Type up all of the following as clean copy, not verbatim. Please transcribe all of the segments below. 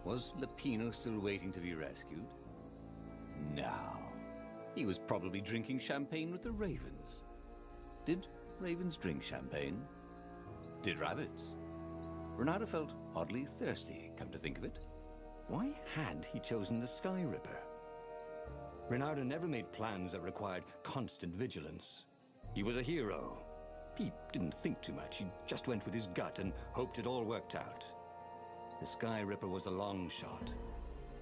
Was Lapino still waiting to be rescued? No. He was probably drinking champagne with the ravens. Did ravens drink champagne? Did rabbits? Renato felt oddly thirsty, come to think of it. Why had he chosen the Sky Ripper? Renato never made plans that required constant vigilance. He was a hero. He didn't think too much. He just went with his gut and hoped it all worked out. The Sky Ripper was a long shot.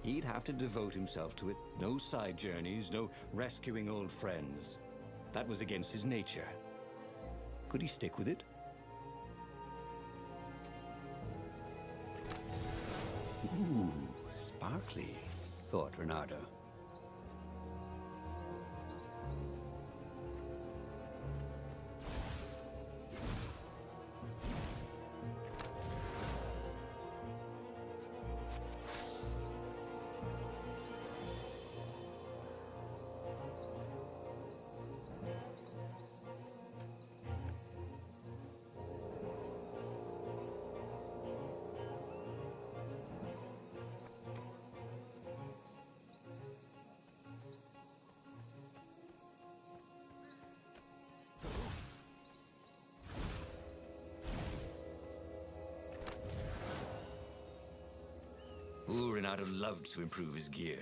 He'd have to devote himself to it. No side journeys, no rescuing old friends. That was against his nature. Could he stick with it? Ooh, sparkly, thought Renato. Ooh, Renato loved to improve his gear.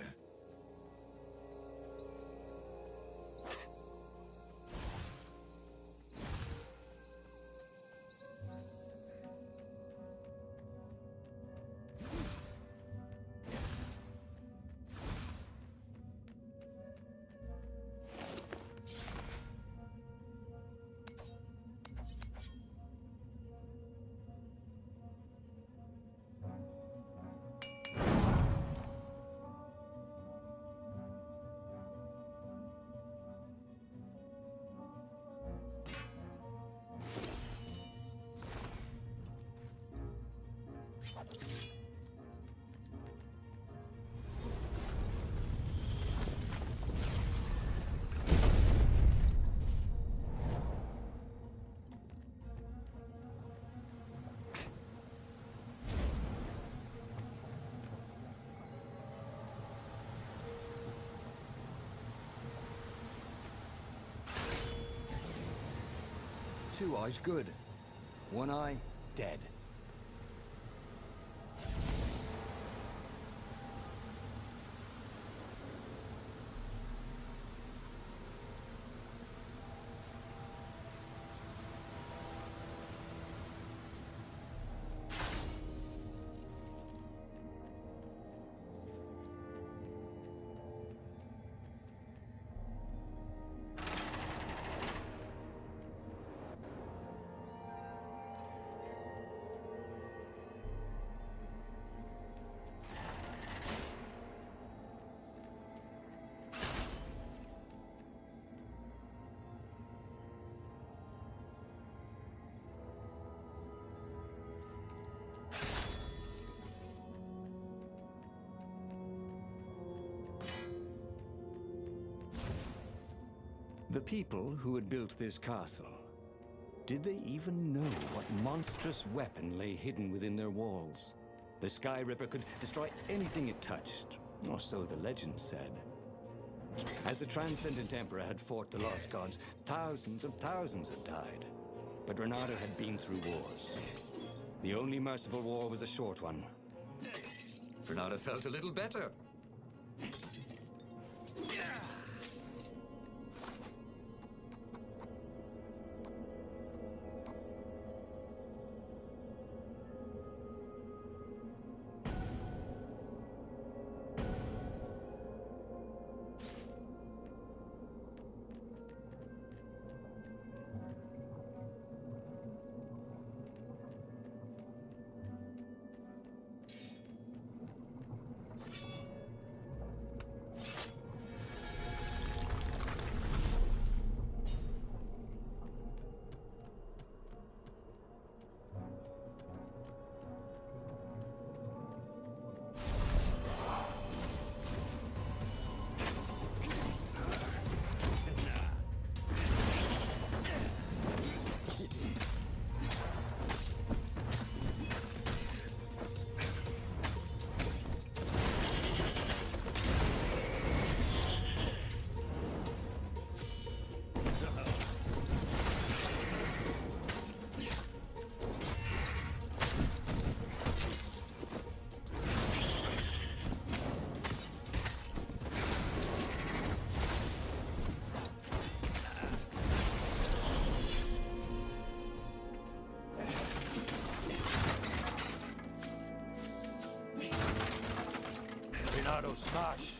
Two eyes good. One eye dead. The people who had built this castle, did they even know what monstrous weapon lay hidden within their walls? The Sky Ripper could destroy anything it touched, or so the legend said. As the Transcendent Emperor had fought the Lost Gods, thousands had died. But Renato had been through wars. The only merciful war was a short one. Renato felt a little better. Leonardo smash.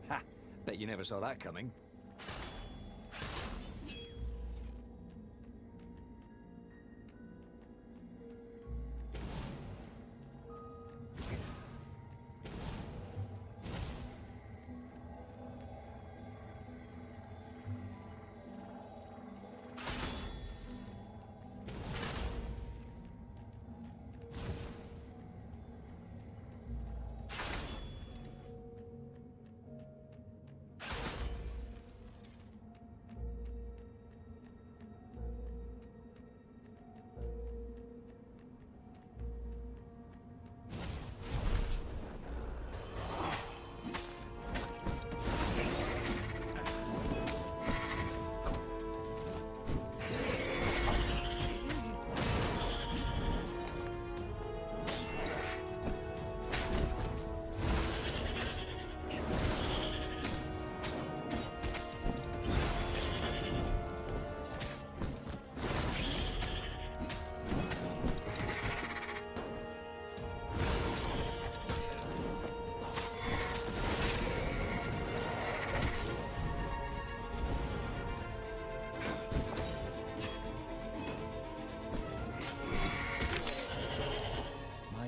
Ha! Bet you never saw that coming.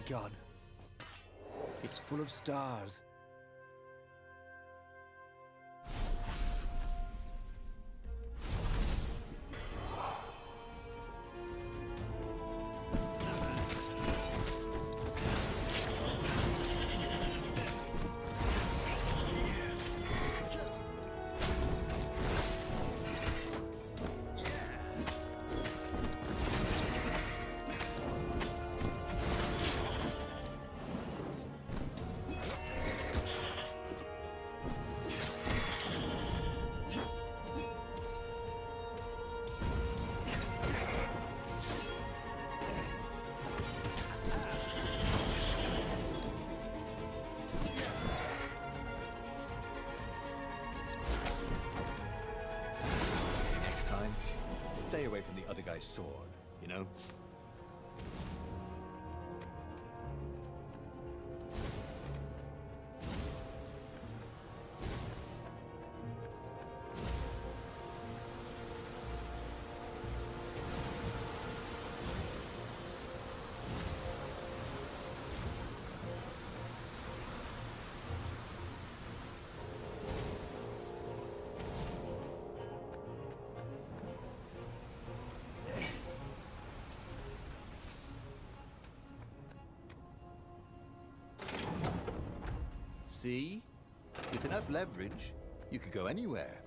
God. It's full of stars. Stay away from the other guy's sword, you know? See? With enough leverage, you could go anywhere.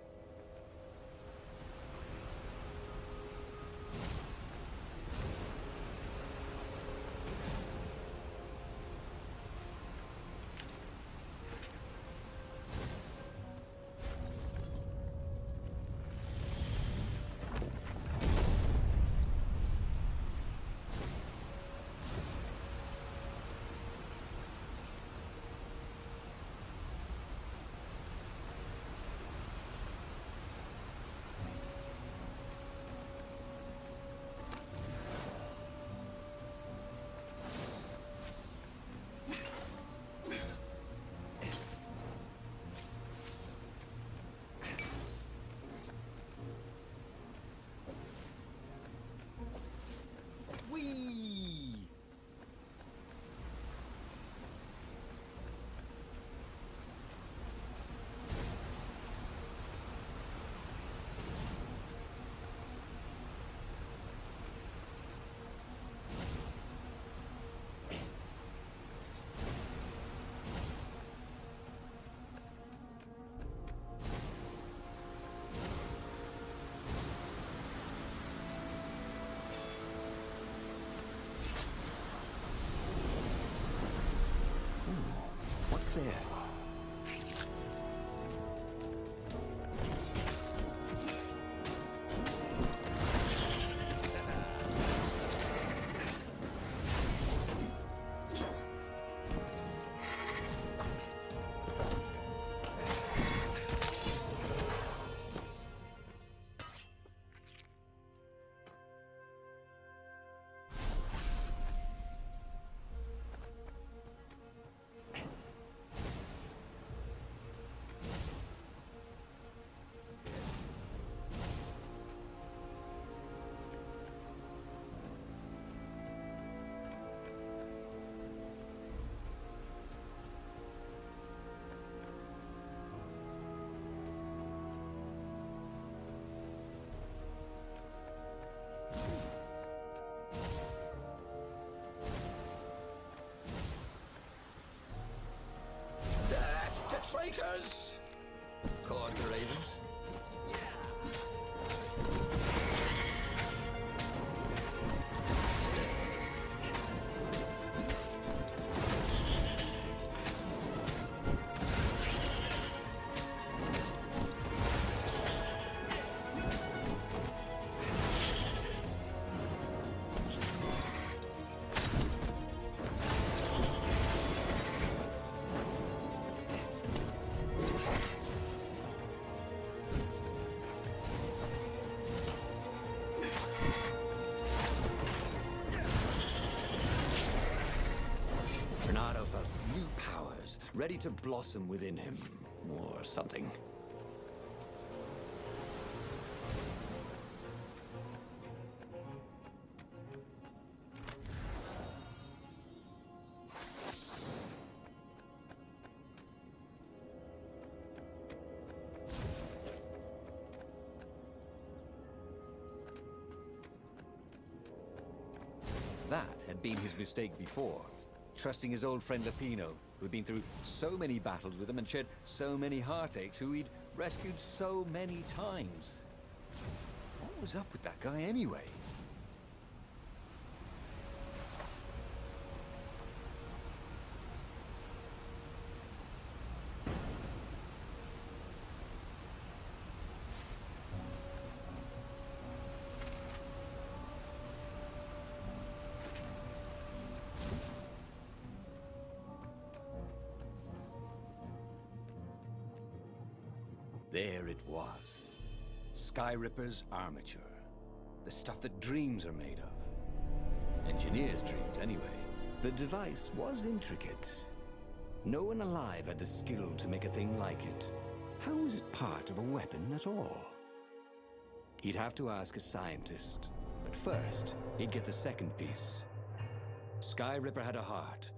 there? Traitors! Caught the ravens. Ready to blossom within him, or something. That had been his mistake before, trusting his old friend Lapino, who'd been through so many battles with him and shared so many heartaches, who he'd rescued so many times. What was up with that guy anyway? There it was. Skyripper's armature. The stuff that dreams are made of. Engineers' dreams, anyway. The device was intricate. No one alive had the skill to make a thing like it. How was it part of a weapon at all? He'd have to ask a scientist. But first, he'd get the second piece. Skyripper had a heart.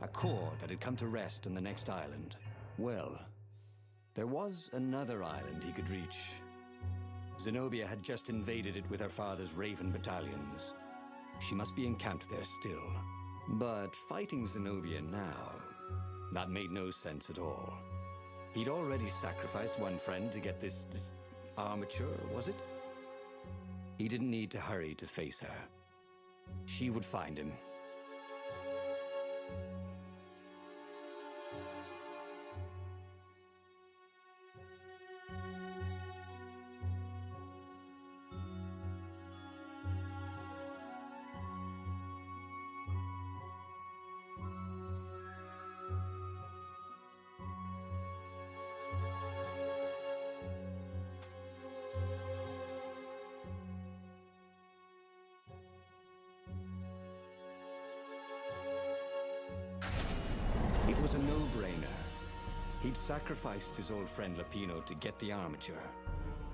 A core that had come to rest on the next island. Well, there was another island he could reach. Zenobia had just invaded it with her father's Raven battalions. She must be encamped there still. But fighting Zenobia now, that made no sense at all. He'd already sacrificed one friend to get this armature, was it? He didn't need to hurry to face her. She would find him. It was a no-brainer. He'd sacrificed his old friend Lapino to get the armature.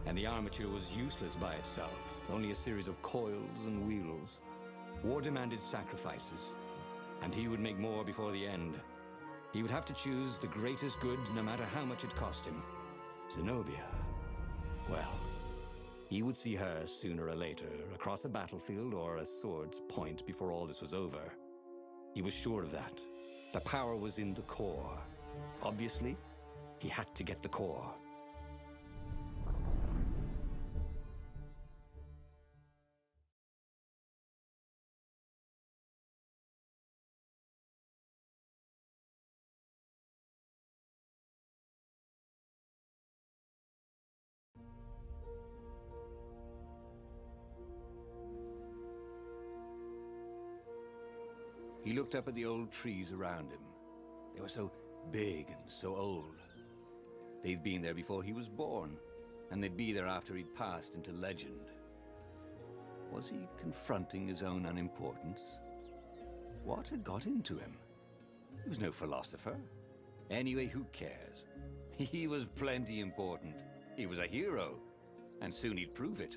And the armature was useless by itself, only a series of coils and wheels. War demanded sacrifices, and he would make more before the end. He would have to choose the greatest good, no matter how much it cost him. Zenobia. Well, he would see her sooner or later, across a battlefield or a sword's point before all this was over. He was sure of that. The power was in the core. Obviously, he had to get the core. He looked up at the old trees around him. They were so big and so old. They'd been there before he was born, and they'd be there after he'd passed into legend. Was he confronting his own unimportance? What had got into him? He was no philosopher. Anyway, who cares? He was plenty important. He was a hero, and soon he'd prove it.